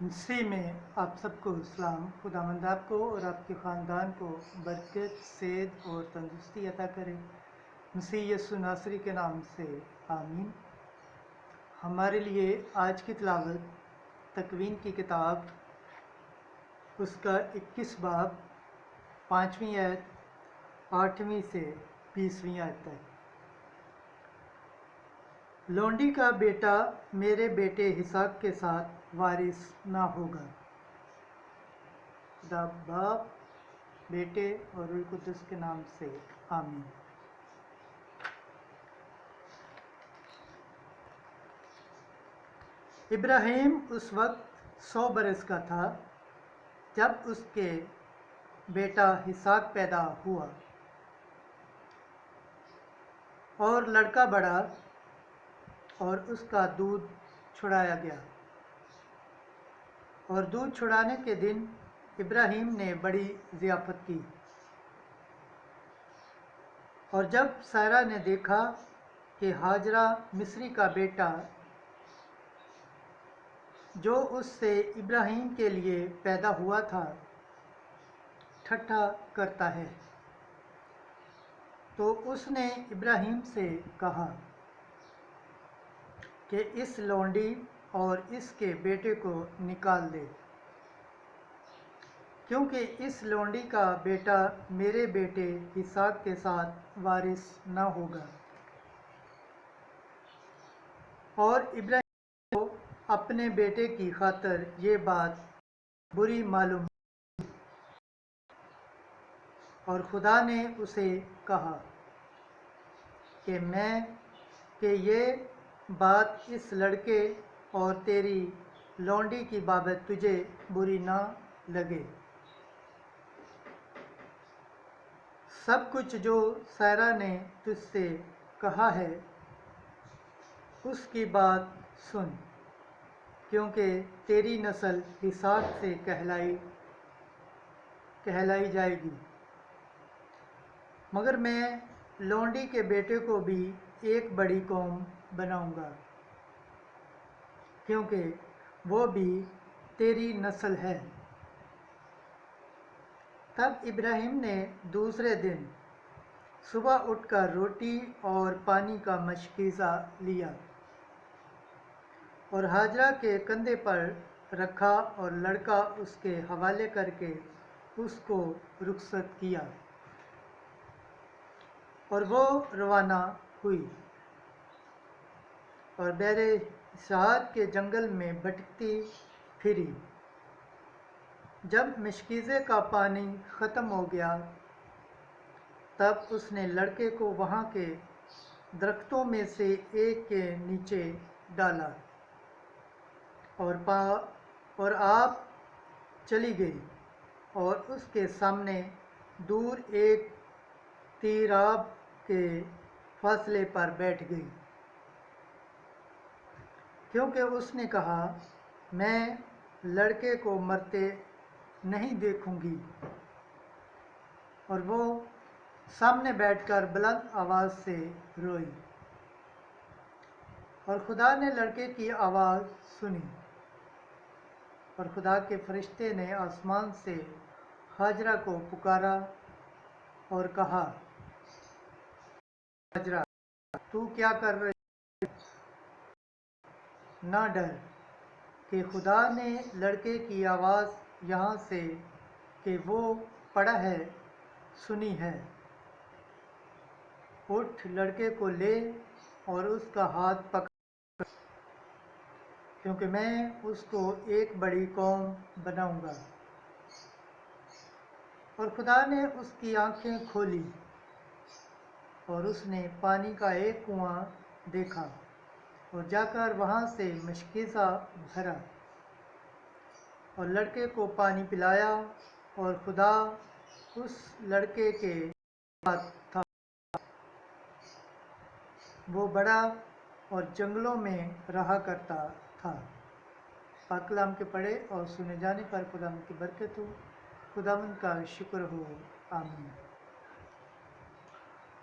مسیح میں آپ سب کو اسلام۔ خداوند آپ کو اور آپ کے خاندان کو برکت، صحت اور تندرستی عطا کرے، مسیح یسوع ناصری کے نام سے آمین۔ ہمارے لیے آج کی تلاوت تکوین کی کتاب، اس کا 21 باب 5ویں آیت 8ویں سے 20ویں آیت تک۔ لونڈی کا بیٹا میرے بیٹے اسحاق کے ساتھ وارث نہ ہوگا۔ خدا باپ، بیٹے اور روح القدس کے نام سے آمین۔ ابراہیم اس وقت 100 برس کا تھا جب اس کے بیٹا اسحاق پیدا ہوا، اور لڑکا بڑا اور اس کا دودھ چھڑایا گیا۔ اور دودھ چھڑانے کے دن ابراہیم نے بڑی ضیافت کی۔ اور جب سارہ نے دیکھا کہ ہاجرہ مصری کا بیٹا جو اس سے ابراہیم کے لیے پیدا ہوا تھا ٹھٹھا کرتا ہے، تو اس نے ابراہیم سے کہا کہ اس لونڈی اور اس کے بیٹے کو نکال دے، کیونکہ اس لونڈی کا بیٹا میرے بیٹے اسحاق کے ساتھ وارث نہ ہوگا۔ اور ابراہیم کو اپنے بیٹے کی خاطر یہ بات بری معلوم، اور خدا نے اسے کہا کہ یہ بات اس لڑکے اور تیری لونڈی کی بابت تجھے بری نہ لگے۔ سب کچھ جو سارہ نے تجھ سے کہا ہے اس کی بات سن، کیونکہ تیری نسل اسحاق سے کہلائی جائے گی، مگر میں لونڈی کے بیٹے کو بھی ایک بڑی قوم بناؤں گا، کیونکہ وہ بھی تیری نسل ہے۔ تب ابراہیم نے دوسرے دن صبح اٹھ کر روٹی اور پانی کا مشکیزہ لیا اور ہاجرہ کے کندھے پر رکھا، اور لڑکا اس کے حوالے کر کے اس کو رخصت کیا، اور وہ روانہ ہوئی اور بیر شہاد کے جنگل میں بھٹکتی پھری۔ جب مشکیزے کا پانی ختم ہو گیا تب اس نے لڑکے کو وہاں کے درختوں میں سے ایک کے نیچے ڈالا، اور آپ چلی گئی اور اس کے سامنے دور ایک تیراب کے فاصلے پر بیٹھ گئی، کیونکہ اس نے کہا میں لڑکے کو مرتے نہیں دیکھوں گی۔ اور وہ سامنے بیٹھ کر بلند آواز سے روئی، اور خدا نے لڑکے کی آواز سنی، اور خدا کے فرشتے نے آسمان سے ہاجرہ کو پکارا اور کہا، ہاجرہ تو کیا کر رہی؟ نہ ڈر، کہ خدا نے لڑکے کی آواز یہاں سے کہ وہ پڑا ہے سنی ہے۔ اٹھ لڑکے کو لے اور اس کا ہاتھ پکڑ، کیونکہ میں اس کو ایک بڑی قوم بناؤں گا۔ اور خدا نے اس کی آنکھیں کھولی اور اس نے پانی کا ایک کنواں دیکھا، اور جا کر وہاں سے مشکیزہ بھرا اور لڑکے کو پانی پلایا، اور خدا اس لڑکے کے ساتھ تھا، وہ بڑا اور جنگلوں میں رہا کرتا تھا۔ پاک کلام کے پڑھے اور سنے جانے پر خداوند کی برکت ہو، خداوند کا شکر ہو، آمین۔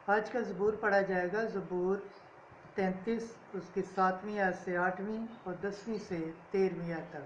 آج کا زبور پڑھا جائے گا، زبور 33، اس کی 7ویں آیت سے 8ویں اور 10ویں سے 13ویں آیت تک۔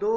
2